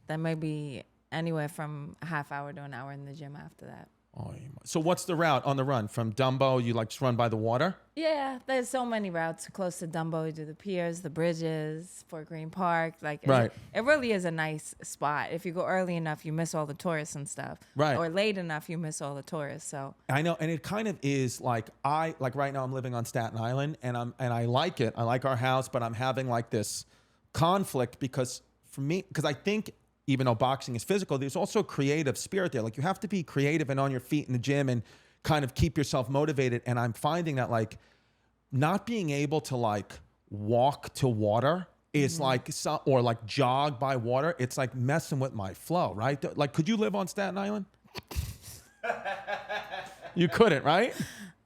B: Then maybe anywhere from a half hour to an hour in the gym after that.
A: Oh, so what's the route on the run? From Dumbo, you like just run by the water?
B: Yeah, there's so many routes close to Dumbo. You do the piers, the bridges, Fort Greene Park.
A: Right.
B: It really is a nice spot. If you go early enough, you miss all the tourists and stuff.
A: Right.
B: Or late enough, you miss all the tourists. So
A: I know, and it kind of is like right now I'm living on Staten Island, and I like it. I like our house, but I'm having like this conflict because I think, even though boxing is physical, there's also a creative spirit there. Like you have to be creative and on your feet in the gym and kind of keep yourself motivated. And I'm finding that like not being able to like walk to water is like, or like jog by water. It's like messing with my flow, right? Like, could you live on Staten Island? You couldn't, right?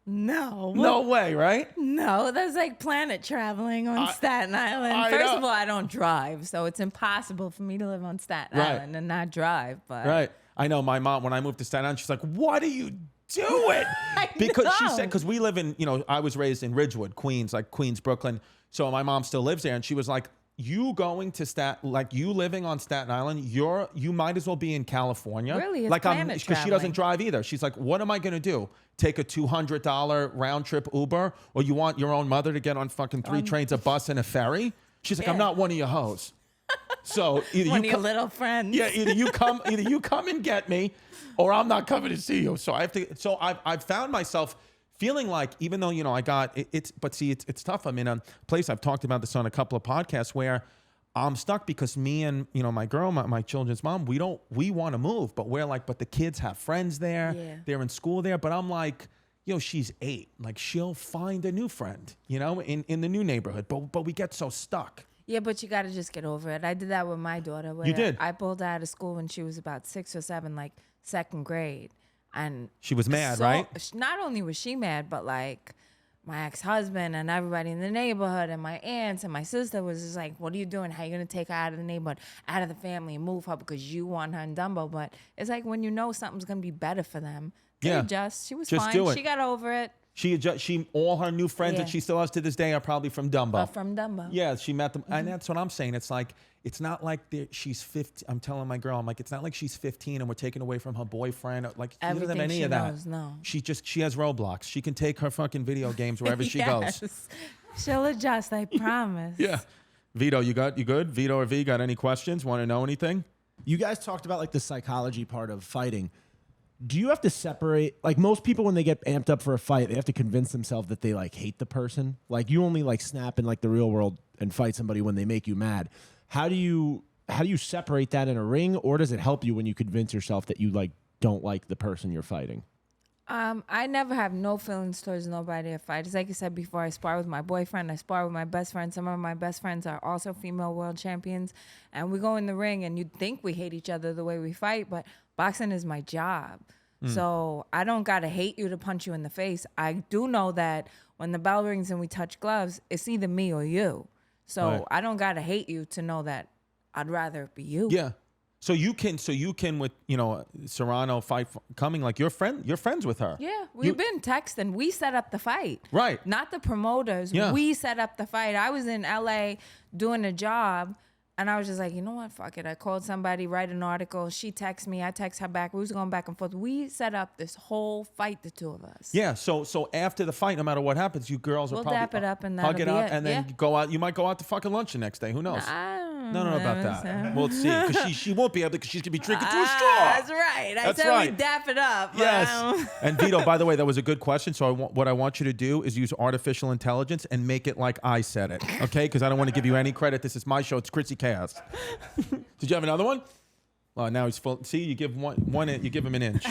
B: no.
A: No way, right?
B: No, that's like planet traveling on Staten Island. First of all, I don't drive, so it's impossible for me to live on Staten Island and not drive. But
A: right. I know my mom, when I moved to Staten Island, she's like, what are you doing? Because she said, because we live in, I was raised in Ridgewood, Queens, like Queens, Brooklyn. So my mom still lives there. And she was like, you going to you living on Staten Island, you might as well be in California.
B: Really? It's
A: like
B: planet
A: because she doesn't drive either. She's like, what am I going to do? Take a $200 round trip Uber? Or you want your own mother to get on fucking 3 trains, a bus, and a ferry? She's like, I'm not one of your hoes. So either
B: one of your little friends.
A: Yeah, either you come and get me, or I'm not coming to see you. So I've found myself feeling like, even though I got it's tough. I'm in a place, I've talked about this on a couple of podcasts, where I'm stuck because me and my girl, my children's mom, we want to move, but we're like, but the kids have friends there, they're in school there, but I'm like, she's 8, like she'll find a new friend, in the new neighborhood, but we get so stuck.
B: Yeah, but you got to just get over it. I did that with my daughter. Where
A: You did?
B: I pulled her out of school when she was about 6 or 7, like 2nd grade. And
A: she was mad, right?
B: Not only was she mad, but like my ex-husband and everybody in the neighborhood and my aunts and my sister was just like, what are you doing? How are you going to take her out of the neighborhood, out of the family, and move her because you want her in Dumbo? But it's like when something's going to be better for them, they adjust. She was fine.
A: Do it.
B: She got over it.
A: She all her new friends that she still has to this day are probably from Dumbo.
B: From Dumbo.
A: Yeah, she met them. And that's what I'm saying. It's like, it's not like she's 15. I'm telling my girl, I'm like, it's not like she's 15 and we're taking away from her boyfriend. Like, she doesn't have any of that.
B: No.
A: She has Roblox. She can take her fucking video games wherever she goes.
B: She'll adjust, I promise.
A: Yeah. Vito, you good? Vito or V, got any questions? Want to know anything?
D: You guys talked about like the psychology part of fighting. Do you have to separate, like most people when they get amped up for a fight, they have to convince themselves that they like hate the person? Like you only like snap in like the real world and fight somebody when they make you mad. How do you separate that in a ring, or does it help you when you convince yourself that you like don't like the person you're fighting?
B: I never have no feelings towards nobody I fight. It's like I said before, I spar with my boyfriend, I spar with my best friend. Some of my best friends are also female world champions. And we go in the ring and you'd think we hate each other the way we fight, but boxing is my job. So I don't got to hate you to punch you in the face. I do know that when the bell rings and we touch gloves, it's either me or you. So I don't got to hate you to know that I'd rather it be you.
A: Yeah. So you can with, Serrano fight coming, like you're friends with her.
B: Yeah, we've been texting. We set up the fight.
A: Right.
B: Not the promoters.
A: Yeah.
B: We set up the fight. I was in LA doing a job And I was just like, you know what? Fuck it. I called somebody, write an article. She texts me. I text her back. We was going back and forth. We set up this whole fight, the two of us.
A: Yeah. So after the fight, no matter what happens, you girls will
B: We'll
A: probably
B: dap it up and
A: hug
B: that'll
A: it
B: be
A: up,
B: it.
A: and then go out. You might go out to fucking lunch the next day. Who knows?
B: I
A: No,
B: don't
A: about that. We'll see. Because she won't be able because she's gonna be drinking through a straw.
B: That's right. I
A: That's
B: said
A: right.
B: we dap it up.
A: Yes. And Vito, by the way, that was a good question. So what I want you to do is use artificial intelligence and make it like I said it. Okay? Because I don't want to give you any credit. This is my show. It's Chrissy Chaos. Did you have another one? Well, now he's full. See, you give you give him an inch.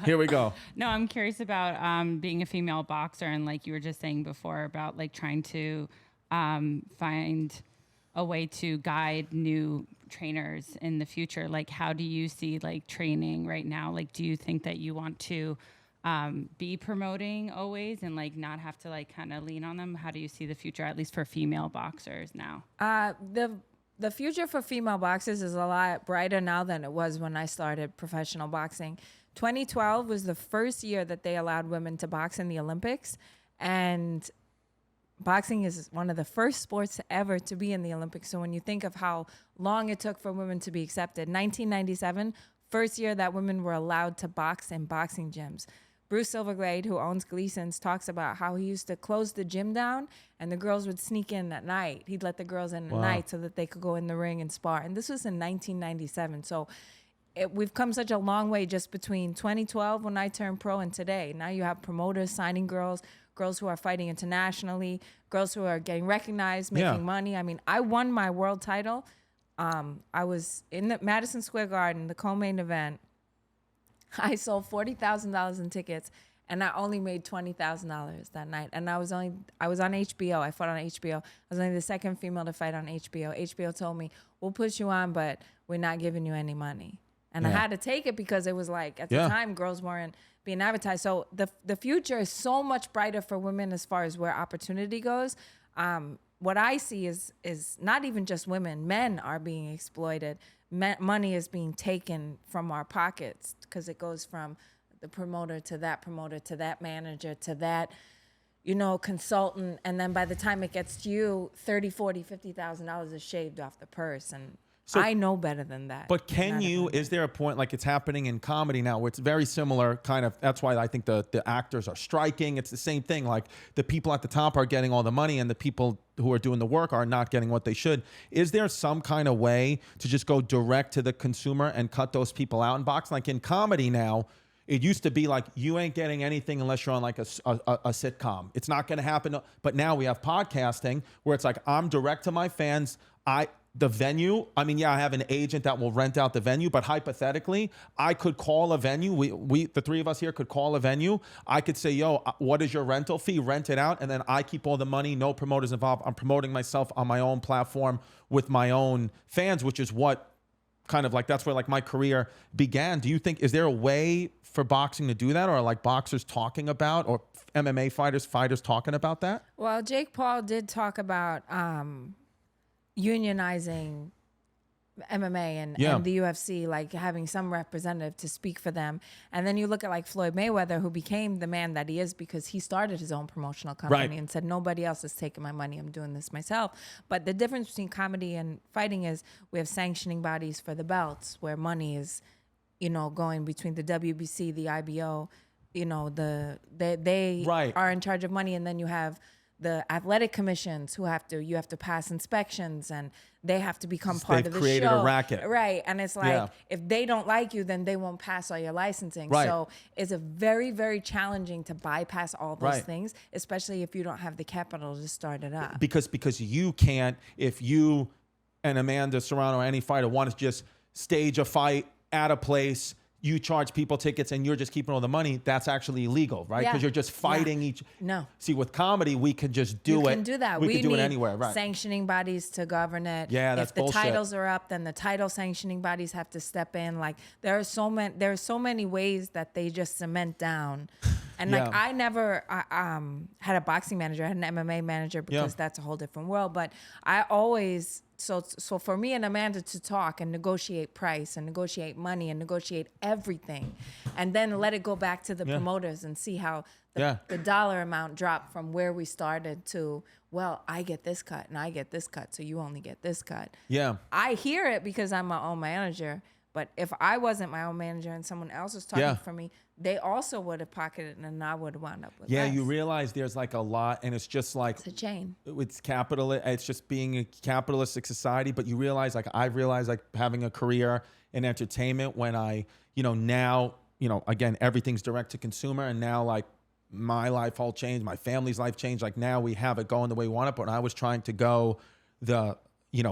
A: Here we go.
E: No, I'm curious about being a female boxer, and like you were just saying before about like trying to find a way to guide new trainers in the future. Like, how do you see like training right now? Like, do you think that you want to be promoting always and like not have to like kind of lean on them? How do you see the future, at least for female boxers now?
B: The future for female boxers is a lot brighter now than it was when I started professional boxing. 2012 was the first year that they allowed women to box in the Olympics, and boxing is one of the first sports ever to be in the Olympics. So when you think of how long it took for women to be accepted, 1997, first year that women were allowed to box in boxing gyms. Bruce Silverglade, who owns Gleason's, talks about how he used to close the gym down and the girls would sneak in at night. He'd let the girls in at night so that they could go in the ring and spar. And this was in 1997. So we've come such a long way just between 2012 when I turned pro and today. Now you have promoters signing girls who are fighting internationally, girls who are getting recognized, making money. I mean, I won my world title. I was in the Madison Square Garden, the co-main event. I sold $40,000 in tickets, and I only made $20,000 that night. And I was on HBO. I fought on HBO. I was only the second female to fight on HBO. HBO told me, we'll push you on, but we're not giving you any money. And I had to take it because it was like, at the time, girls weren't being advertised. So the future is so much brighter for women as far as where opportunity goes. What I see is not even just women. Men are being exploited. Money is being taken from our pockets because it goes from the promoter to that manager to that, consultant. And then by the time it gets to you, $30,000, $40,000, $50,000 is shaved off the purse. And so, I know better than that.
A: But is there a point like it's happening in comedy now where it's very similar kind of, that's why I think the actors are striking. It's the same thing. Like the people at the top are getting all the money and the people who are doing the work are not getting what they should. Is there some kind of way to just go direct to the consumer and cut those people out in boxing? Like in comedy now, it used to be like, you ain't getting anything unless you're on like a sitcom. It's not going to happen. But now we have podcasting where it's like, I'm direct to my fans. The venue, I have an agent that will rent out the venue, but hypothetically, I could call a venue. We the three of us here could call a venue. I could say, yo, what is your rental fee? Rent it out, and then I keep all the money, no promoters involved. I'm promoting myself on my own platform with my own fans, which is what kind of like, that's where like my career began. Do you think, is there a way for boxing to do that, or like boxers talking about, or MMA fighters talking about that?
B: Well, Jake Paul did talk about unionizing MMA and the UFC, like having some representative to speak for them. And then you look at like Floyd Mayweather, who became the man that he is because he started his own promotional company and said, nobody else is taking my money. I'm doing this myself. But the difference between comedy and fighting is we have sanctioning bodies for the belts where money is, going between the WBC, the IBO, they are in charge of money. And then you have the athletic commissions who you have to pass inspections and they have to become part of the show. They've created a racket. Right. And it's like, if they don't like you, then they won't pass all your licensing. Right. So it's a very, very challenging to bypass all those things, especially if you don't have the capital to start it up.
A: Because you can't, if you and Amanda Serrano or any fighter want to just stage a fight at a place, you charge people tickets and you're just keeping all the money, that's actually illegal, right? Because you're just fighting each. No. See, with comedy, we can just do it.
B: You can do that.
A: We can do it anywhere, right?
B: Sanctioning bodies to govern it.
A: Yeah, that's bullshit.
B: If the titles are up, then the title sanctioning bodies have to step in. Like there are so many ways that they just cement down. And like I never had a boxing manager, I had an MMA manager because that's a whole different world. But I always So for me and Amanda to talk and negotiate price and negotiate money and negotiate everything, and then let it go back to the promoters and see how the dollar amount dropped from where we started to, well, I get this cut and I get this cut, so you only get this cut.
A: Yeah.
B: I hear it because I'm my own manager, but if I wasn't my own manager and someone else was talking for me, they also would have pocketed and I would have wound up with less.
A: You realize there's like a lot, and it's just like
B: it's a chain.
A: It's capital. It's just being a capitalistic society. But you realize, like I've realized, like having a career in entertainment when I, now, again, everything's direct to consumer, and now like my life all changed, my family's life changed. Like now we have it going the way we want it. But when I was trying to go the,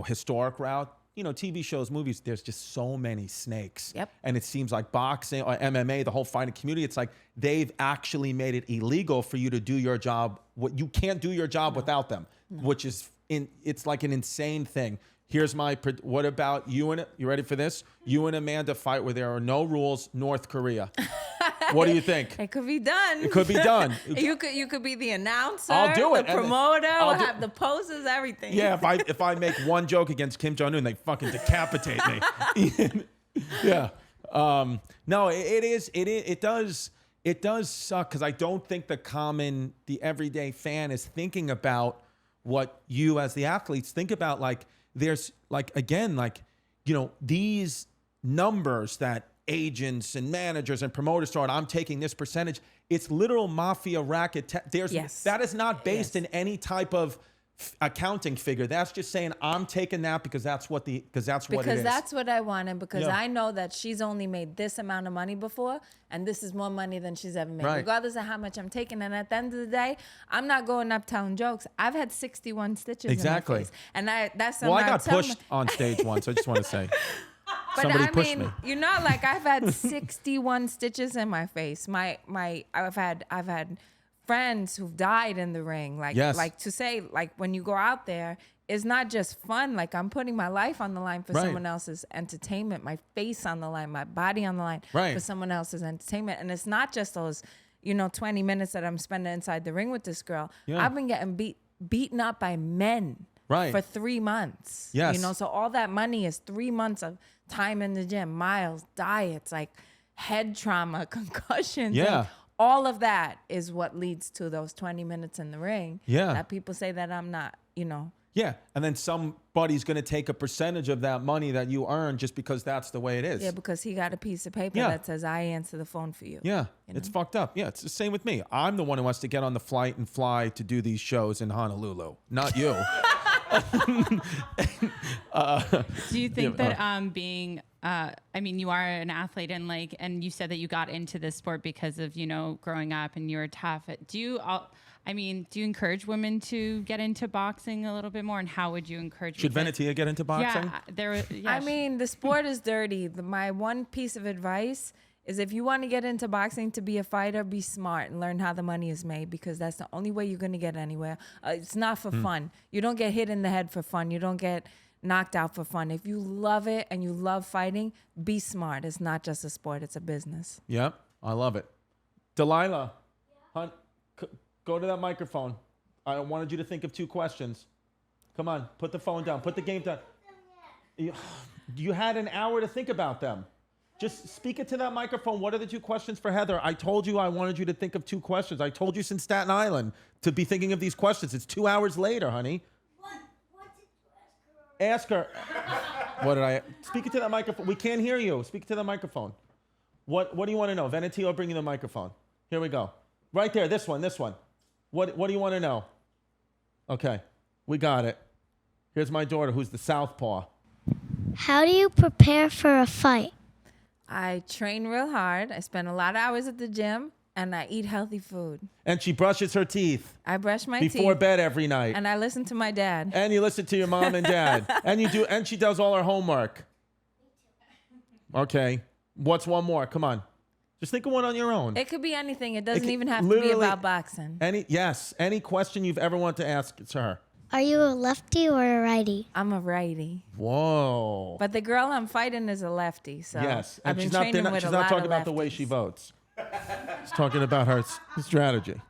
A: historic route, TV shows, movies, there's just so many snakes.
B: Yep.
A: And it seems like boxing or MMA, the whole fighting community, it's like they've actually made it illegal for you to do your job. What you can't do your job without them, which is it's like an insane thing. Here's what about you ready for this? You and Amanda fight where there are no rules, North Korea. What do you think?
B: It could be done.
A: It could be done.
B: You could be the announcer.
A: I'll do it.
B: The promoter. We'll have the poses, everything.
A: Yeah, if I make one joke against Kim Jong-un, they fucking decapitate me. Yeah. No, it does suck because I don't think the everyday fan is thinking about what you as the athletes think about. Like there's like, again, like, these numbers that agents and managers and promoters throw out, I'm taking this percentage. It's literal mafia racket. That is not based in any type of accounting figure. That's just saying I'm taking that because that's what it is.
B: Because that's what I want, and because I know that she's only made this amount of money before, and this is more money than she's ever made, regardless of how much I'm taking. And at the end of the day, I'm not going up telling jokes. I've had 61 stitches in my face, and that's something
A: I got pushed on stage once. I just want to say.
B: But
A: Somebody
B: I
A: pushed
B: mean,
A: me.
B: like I've had 61 stitches in my face. I've had friends who've died in the ring. Like to say, like when you go out there, it's not just fun. Like I'm putting my life on the line for someone else's entertainment, my face on the line, my body on the line for someone else's entertainment. And it's not just those, 20 minutes that I'm spending inside the ring with this girl. Yeah. I've been getting beaten up by men. For 3 months.
A: Yes.
B: So all that money is 3 months of time in the gym, miles, diets, like head trauma, concussions.
A: Yeah.
B: All of that is what leads to those 20 minutes in the ring.
A: Yeah.
B: That people say that I'm not,
A: Yeah. And then somebody's going to take a percentage of that money that you earn just because that's the way it is.
B: Yeah, because he got a piece of paper that says, I answer the phone for you.
A: Yeah. It's fucked up. Yeah. It's the same with me. I'm the one who has to get on the flight and fly to do these shows in Honolulu, not you.
E: Do you think that being you are an athlete and you said that you got into this sport because of growing up and you were tough. Do you encourage women to get into boxing a little bit more, and how would you encourage?
A: Should Venetia get into boxing?
B: The sport is dirty. My one piece of advice is if you want to get into boxing to be a fighter, be smart and learn how the money is made, because that's the only way you're going to get anywhere. It's not for fun. You don't get hit in the head for fun. You don't get knocked out for fun. If you love it and you love fighting, be smart. It's not just a sport. It's a business.
A: Yep. I love it. Delilah, go to that microphone. I wanted you to think of 2 questions. Come on. Put the phone down. Put the game down. You had an hour to think about them. Just speak it to that microphone. What are the 2 questions for Heather? I told you I wanted you to think of 2 questions. I told you since Staten Island to be thinking of these questions. It's 2 hours later, honey.
F: What did you ask her?
A: Ask her. What did I... Speak it to that microphone. We can't hear you. Speak it to the microphone. What do you want to know? Venetia will bring you the microphone. Here we go. Right there. This one. What do you want to know? Okay. We got it. Here's my daughter, who's the southpaw.
F: How do you prepare for a fight?
B: I train real hard. I spend a lot of hours at the gym, and I eat healthy food.
A: And she brushes her teeth.
B: I brush my teeth
A: before bed every night.
B: And I listen to my dad.
A: And you listen to your mom and dad. And she does all her homework. Okay. What's one more? Come on. Just think of one on your own.
B: It could be anything. It doesn't even have to be about boxing.
A: Any question you've ever wanted to ask to her.
F: Are you a lefty or a righty?
B: I'm a righty.
A: Whoa.
B: But the girl I'm fighting is a lefty. So
A: yes. And
B: I've been
A: she's
B: training with
A: she's
B: a
A: not
B: lot
A: talking
B: of
A: about the way she votes. She's talking about her strategy.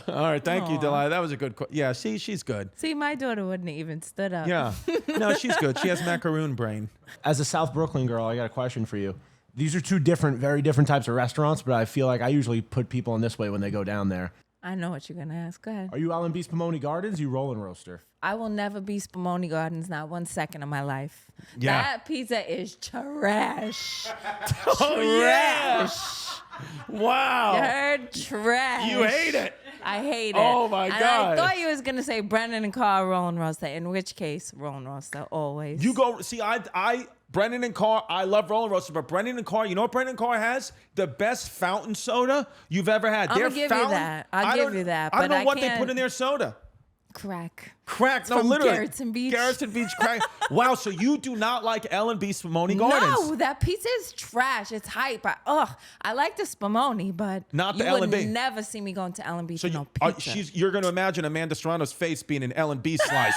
A: All right, thank you, Delilah. That was a good yeah, she's good.
B: See, my daughter wouldn't have even stood up.
A: Yeah. No, she's good. She has macaroon brain.
D: As a South Brooklyn girl, I got a question for you. These are two very different types of restaurants, but I feel like I usually put people in this way when they go down there.
B: I know what you're going to ask. Go ahead.
D: Are you Allenby Spumoni Gardens? You Rollin' Roaster?
B: I will never be Spumoni Gardens, not 1 second of my life.
A: Yeah.
B: That pizza is trash.
A: Trash. Wow.
B: You heard? Trash.
A: You hate it.
B: I hate it.
A: Oh, my
B: and
A: God.
B: I thought you was going to say Brendan and Carl Rolling Roaster, in which case, Rolling Roaster, always.
A: You go, see, Brendan and Carr, I love Rolling Roaster, but Brendan and Carr, you know what Brendan and Carr has? The best fountain soda you've ever had.
B: I'm going to give you that. I'll give you that.
A: I don't
B: but
A: know what they put in their soda.
B: Crack.
A: No,
B: from
A: literally.
B: Garrettson Beach.
A: Garrettson Beach crack. Wow, so you do not like L&B Spumoni Gardens?
B: No, that pizza is trash. It's hype. I like the Spumoni, but
A: Not the
B: you would
A: L&B.
B: never see me going to L&B
A: So
B: for no pizza.
A: you're going to imagine Amanda Serrano's face being an L&B slice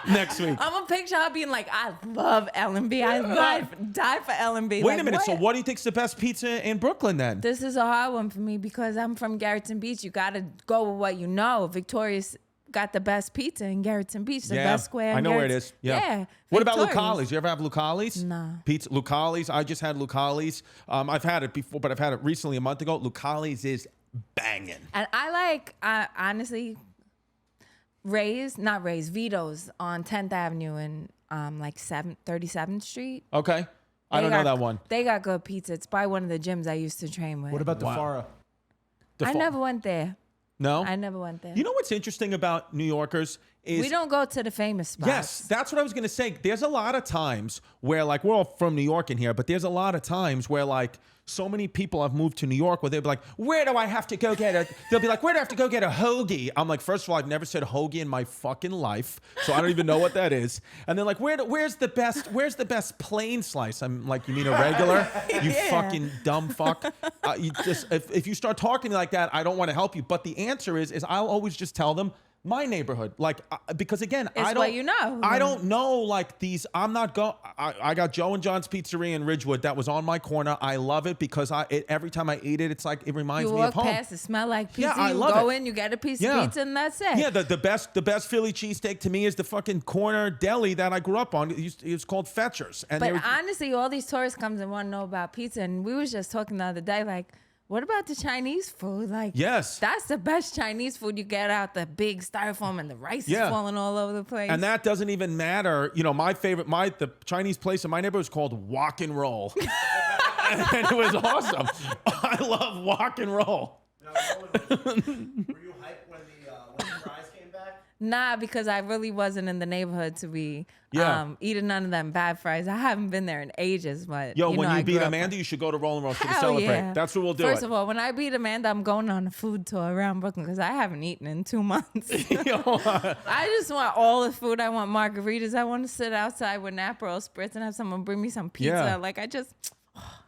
A: next week.
B: I'm gonna picture her being like, I love L&B. I die for L&B.
A: Wait a minute. So what do you think's the best pizza in Brooklyn then?
B: This is a hard one for me because I'm from Garrettson Beach. You gotta go with what you know. Victoria's got the best pizza in Garrettson Beach, the best square.
A: I know where it is. Yeah. What about Lucali's? You ever have Lucali's?
B: No.
A: Pizza, Lucali's. I just had Lucali's. I've had it before, but I've had it recently a month ago. Lucali's is banging.
B: And honestly, Vito's on 10th Avenue and like 37th Street.
A: Okay. I don't know that one.
B: They got good pizza. It's by one of the gyms I used to train with.
D: What about the
A: Wow.
D: Fara?
B: I never went there.
A: No?
B: I never went there.
A: You know what's interesting about New Yorkers is
B: We don't go to the famous spots.
A: yes, that's what I was going to say. There's a lot of times where like we're all from New York in here, but there's a lot of times where like so many people have moved to New York where they'll be like, where do I have to go get a, they'll be like, where do I have to go get a hoagie? I'm like, first of all, I've never said hoagie in my fucking life. So I don't even know what that is. And they're like, where's the best plain slice? I'm like, you mean a regular? You fucking dumb fuck. You just, if you start talking to me like that, I don't want to help you. But the answer is I'll always just tell them, my neighborhood, like, because again,
B: It's
A: I don't,
B: what you know.
A: I don't know like these. I'm not go. I got Joe and John's Pizzeria in Ridgewood that was on my corner. I love it because every time I eat it, it's like it reminds
B: You
A: me of
B: walk
A: home.
B: past, it smell like pizza.
A: Yeah, I
B: you
A: love
B: go
A: it.
B: in, you get a piece
A: Yeah.
B: of pizza, and that's it.
A: Yeah, the best Philly cheesesteak to me is the fucking corner deli that I grew up on. It was called Fetcher's, and
B: But honestly, all these tourists comes and want to know about pizza, and we was just talking the other day, like, what about the Chinese food? Like,
A: yes,
B: that's the best Chinese food. You get out the big styrofoam and the rice is falling all over the place.
A: and that doesn't even matter. You know, my favorite, the Chinese place in my neighborhood was called Walk and Roll, and it was awesome. I love Walk and Roll.
D: Were you hyped when the fries came back?
B: Nah, because I really wasn't in the neighborhood to be
A: Yeah.
B: eating none of them bad fries. I haven't been there in ages, but
A: Yo,
B: you
A: when
B: know,
A: you
B: I
A: beat
B: grew up
A: Amanda, you should go to Rolling Roaster to
B: Hell
A: celebrate.
B: yeah.
A: That's what we'll do.
B: First of all, when I beat Amanda, I'm going on a food tour around Brooklyn because I haven't eaten in 2 months. I just want all the food. I want margaritas. I want to sit outside with an Aperol spritz and have someone bring me some pizza.
A: Yeah.
B: Like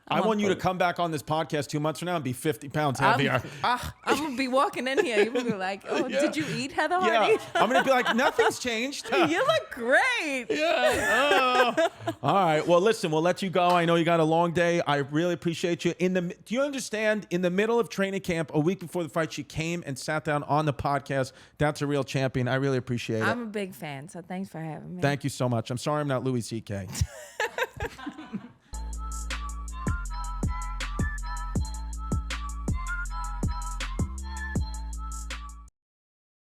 A: I want you to come back on this podcast 2 months from now and be 50 pounds heavier.
B: I'm gonna be walking in here. You're gonna be like, "Oh,
A: Yeah.
B: did you eat Heather Hardy?
A: Yeah, I'm gonna be like, nothing's changed.
B: You look great."
A: Yeah. Oh. All right. Well, listen, we'll let you go. I know you got a long day. I really appreciate you. Do you understand? In the middle of training camp, a week before the fight, she came and sat down on the podcast. That's a real champion. I really appreciate it.
B: I'm a big fan, so thanks for having me.
A: Thank you so much. I'm sorry I'm not Louis C.K.